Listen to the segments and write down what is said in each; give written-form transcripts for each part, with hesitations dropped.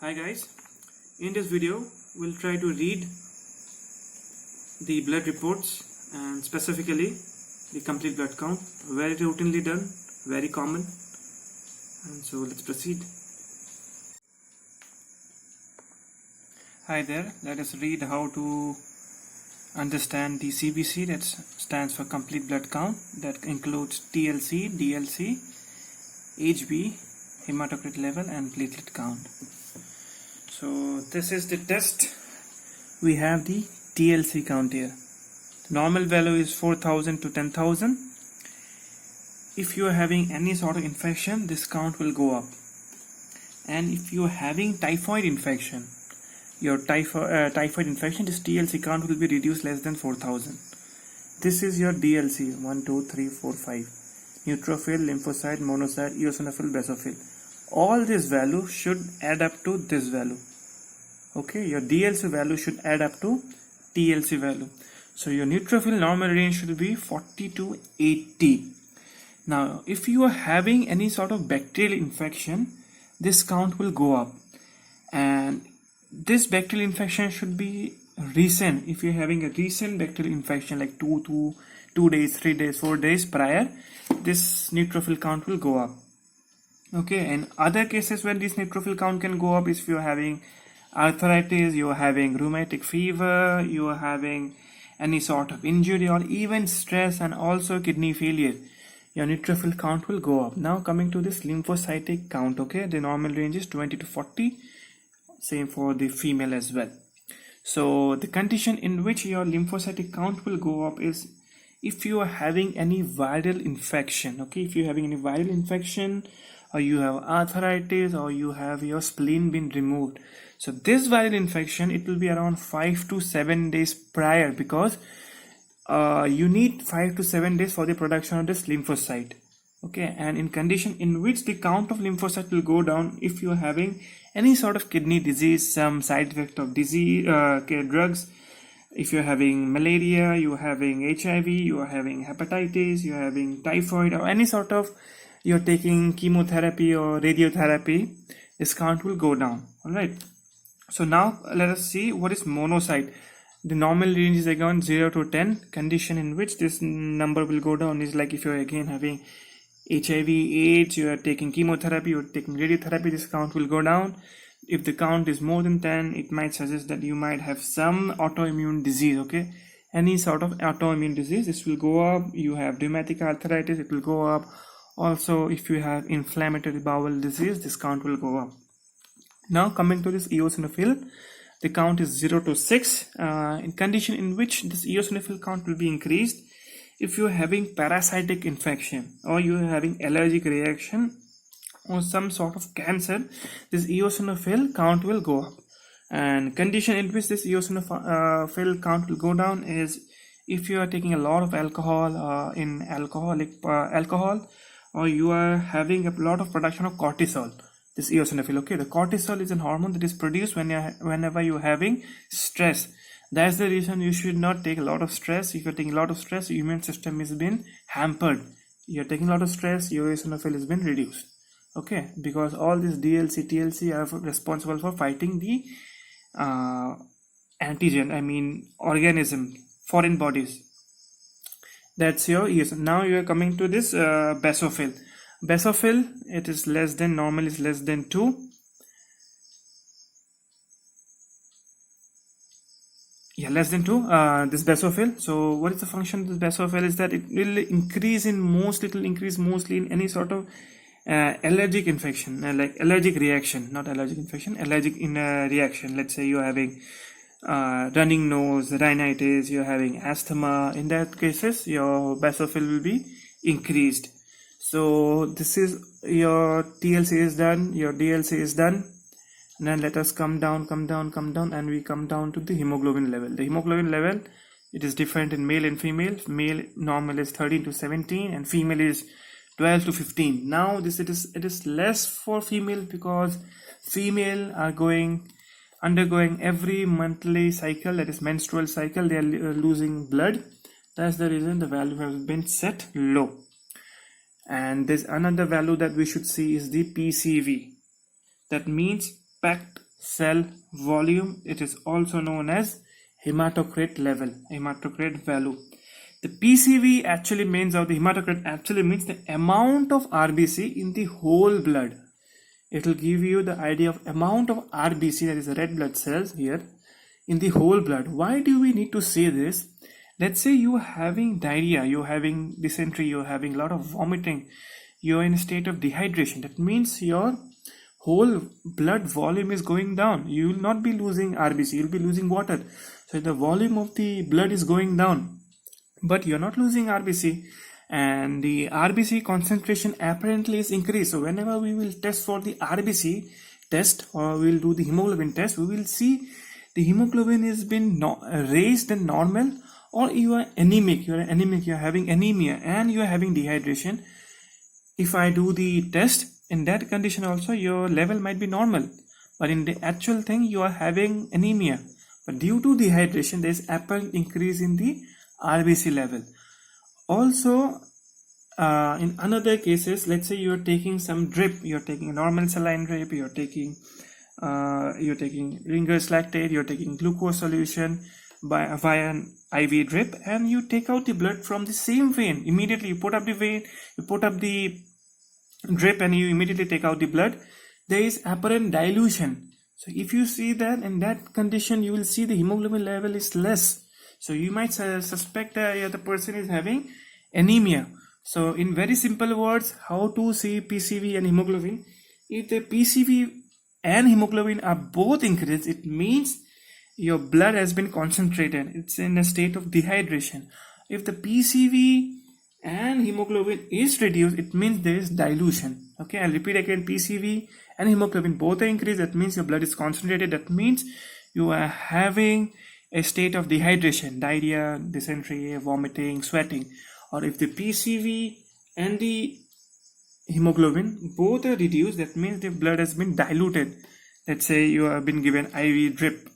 Hi guys, in this video we'll try to read the blood reports and specifically the complete blood count. Very routinely done, very common, and so let's proceed. Hi there, let us read how to understand the CBC, that stands for complete blood count, that includes TLC, DLC, HB, hematocrit level and platelet count. So this is the test. We have the TLC count here. The normal value is 4,000 to 10,000. If you are having any sort of infection, this count will go up. And if you are having typhoid infection, your typhoid infection, this TLC count will be reduced less than 4,000. This is your DLC, 1, 2, 3, 4, 5. Neutrophil, lymphocyte, monocyte, eosinophil, basophil. All this value should add up to this value. Okay, your DLC value should add up to TLC value. So your neutrophil normal range should be 40 to 80. Now, if you are having any sort of bacterial infection, this count will go up. And this bacterial infection should be recent. If you're having a recent bacterial infection like 2 days, 3 days, 4 days prior, this neutrophil count will go up. Okay, and other cases when this neutrophil count can go up is if you're having arthritis, you're having rheumatic fever, you are having any sort of injury or even stress and also kidney failure, your neutrophil count will go up. Now coming to this lymphocytic count, okay, the normal range is 20 to 40, same for the female as well. So the condition in which your lymphocytic count will go up is if you are having any viral infection. Okay, if you're having any viral infection, or you have arthritis, or you have your spleen been removed. So this viral infection, it will be around 5 to 7 days prior, because you need 5 to 7 days for the production of this lymphocyte. Okay, and in condition in which the count of lymphocyte will go down if you are having any sort of kidney disease, some side effect of disease, drugs. If you're having malaria, you're having HIV, you are having hepatitis, you're having typhoid, or any sort of you're taking chemotherapy or radiotherapy, this count will go down. All right. So now let us see what is monocyte. The normal range is again 0 to 10. Condition in which this number will go down is like if you're again having HIV, AIDS, you are taking chemotherapy, you're taking radiotherapy, this count will go down. If the count is more than 10, it might suggest that you might have some autoimmune disease. Okay, any sort of autoimmune disease, this will go up. You have rheumatic arthritis, it will go up. Also, if you have inflammatory bowel disease, this count will go up. Now coming to this eosinophil, the count is 0 to 6. In condition in which this eosinophil count will be increased if you are having parasitic infection or you are having allergic reaction or some sort of cancer, this eosinophil count will go up. And condition in which this eosinophil count will go down is if you are taking a lot of alcohol, in alcohol, or you are having a lot of production of cortisol, this eosinophil. Okay, the cortisol is a hormone that is produced whenever you're having stress. That's the reason you should not take a lot of stress. If you're taking a lot of stress, your immune system is being hampered. You're taking a lot of stress, your eosinophil has been reduced. Okay, because all these DLC, TLC are responsible for fighting the antigen, organism, foreign bodies. That's your eosinophil. Now you are coming to this basophil. Basophil, it is less than, normal is less than 2. Yeah, less than 2, this basophil. So what is the function of this basophil is that it will increase mostly in any sort of allergic infection, like allergic reaction, not allergic infection, allergic reaction. Let's say you're having running nose, rhinitis, you're having asthma. In that cases, your basophil will be increased. So this is your TLC is done, your DLC is done. Now let us come down, and we come down to the hemoglobin level. The hemoglobin level, it is different in male and female. Male normal is 13 to 17 and female is 12 to 15. Now it is less for female because female are undergoing every monthly cycle, that is menstrual cycle. They are losing blood. That's the reason the value has been set low. And there's another value that we should see is the PCV. That means packed cell volume. It is also known as hematocrit level, hematocrit value. The PCV actually means, or the hematocrit actually means, the amount of RBC in the whole blood. It will give you the idea of amount of RBC, that is the red blood cells here, in the whole blood. Why do we need to say this? Let's say you are having diarrhea, you're having dysentery, you're having a lot of vomiting, you're in a state of dehydration. That means your whole blood volume is going down. You will not be losing RBC, you'll be losing water. So the volume of the blood is going down, but you're not losing RBC, and the RBC concentration apparently is increased. So whenever we will test for the RBC test, or we'll do the hemoglobin test, we will see the hemoglobin has been raised than normal, or you are anemic, you're having anemia and you are having dehydration. If I do the test, in that condition also your level might be normal, but in the actual thing you are having anemia. But due to dehydration, there is apparent increase in the RBC level. Also, in another cases, let's say you are taking some drip, you are taking a normal saline drip, you are taking Ringer's lactate, you are taking glucose solution via an IV drip, and you take out the blood from the same vein. Immediately you put up the vein, you put up the drip, and you immediately take out the blood. There is apparent dilution. So if you see that, in that condition, you will see the hemoglobin level is less. So you might suspect that the person is having anemia. So in very simple words, how to see PCV and hemoglobin? If the PCV and hemoglobin are both increased, it means your blood has been concentrated. It's in a state of dehydration. If the PCV and hemoglobin is reduced, it means there is dilution. Okay, I'll repeat again. PCV and hemoglobin both are increased. That means your blood is concentrated. That means you are having a state of dehydration, diarrhea, dysentery, vomiting, sweating. Or if the PCV and the hemoglobin both are reduced, that means the blood has been diluted. Let's say you have been given IV drip.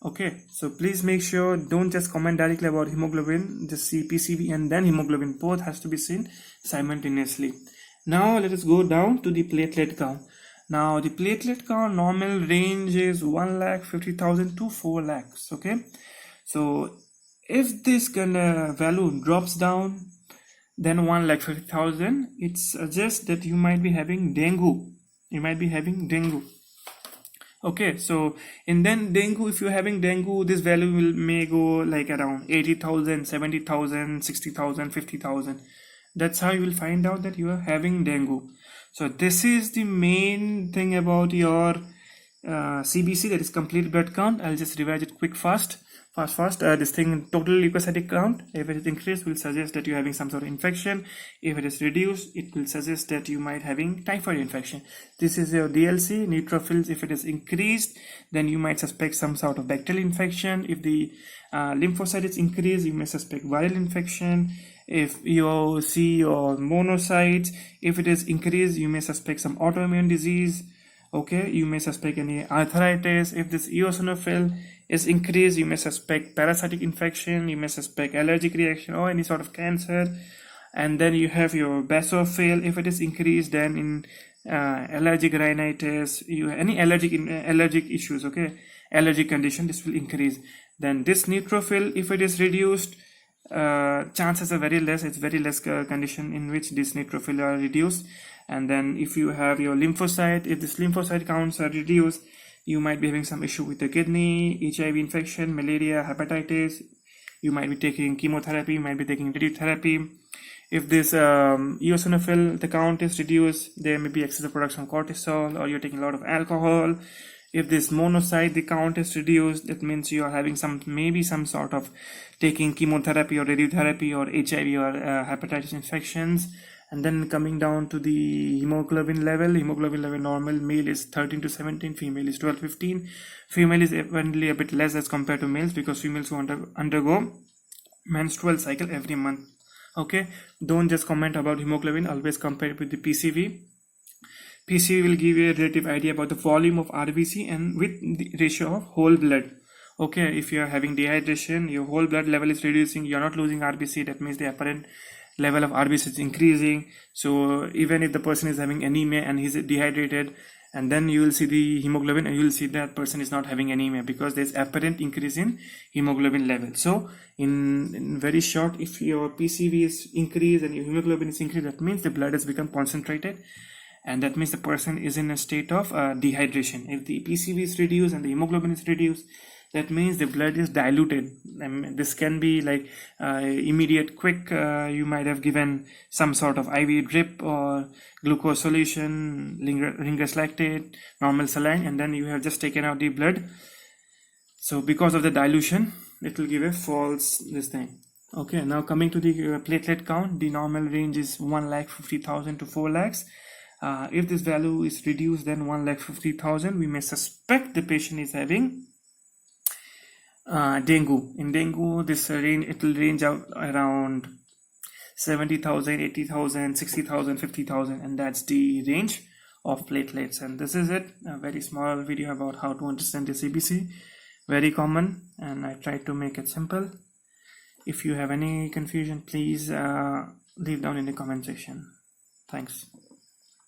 Okay, so please make sure, don't just comment directly about hemoglobin, just see PCV and then hemoglobin. Both has to be seen simultaneously. Now let us go down to the platelet count. Now the platelet count normal range is 1,50,000 to 4 lakhs. Okay, so if this kind of value drops down then 1,50,000, it suggests that you might be having dengue. Okay, so in then dengue, if you're having dengue, this value may go like around 80,000, 70,000, 60,000, 50,000. That's how you will find out that you are having dengue. So this is the main thing about your CBC, that is complete blood count. I'll just revise it fast. This thing, total leukocytic count, if it is increased, will suggest that you're having some sort of infection. If it is reduced, it will suggest that you might having typhoid infection. This is your DLC, neutrophils. If it is increased, then you might suspect some sort of bacterial infection. If the lymphocyte is increased, you may suspect viral infection. If you see your monocytes, if it is increased, you may suspect some autoimmune disease. Okay, you may suspect any arthritis. If this eosinophil is increased, you may suspect parasitic infection, you may suspect allergic reaction or any sort of cancer. And then you have your basophil. If it is increased, then in allergic rhinitis, any allergic issues, okay, allergic condition, this will increase. Then this neutrophil, if it is reduced, chances are very less. It's very less condition in which this neutrophil are reduced. And then if you have your lymphocyte, if this lymphocyte counts are reduced, you might be having some issue with the kidney, HIV infection, malaria, hepatitis. You might be taking chemotherapy, you might be taking radiotherapy. If this eosinophil, the count is reduced, there may be excessive production of cortisol, or you're taking a lot of alcohol. If this monocyte, the count is reduced, that means you are having maybe some sort of taking chemotherapy or radiotherapy or HIV or hepatitis infections. And then coming down to the hemoglobin level normal, male is 13 to 17, female is 12 15. Female is evidently a bit less as compared to males, because females who undergo menstrual cycle every month. Okay, don't just comment about hemoglobin, always compare it with the PCV. PCV will give you a relative idea about the volume of RBC and with the ratio of whole blood. Okay, if you are having dehydration, your whole blood level is reducing, you are not losing RBC, that means the apparent level of RBC is increasing. So even if the person is having anemia and he's dehydrated, and then you will see the hemoglobin, and you will see that person is not having anemia because there's apparent increase in hemoglobin level. So in very short, if your PCV is increased and your hemoglobin is increased, that means the blood has become concentrated, and that means the person is in a state of dehydration. If the PCV is reduced and the hemoglobin is reduced, that means the blood is diluted. This can be like immediate, quick. You might have given some sort of IV drip or glucose solution, Ringer's lactate, normal saline, and then you have just taken out the blood. So because of the dilution, it will give a false this thing. Okay, now coming to the platelet count, the normal range is 1,50,000 to 4 lakhs. If this value is reduced than 1,50,000, we may suspect the patient is having dengue. In dengue, this range, it will range out around 70,000, 80,000, 60,000, 50,000, and that's the range of platelets. And this is it, a very small video about how to understand the CBC. Very common, and I tried to make it simple. If you have any confusion, please leave down in the comment section. Thanks.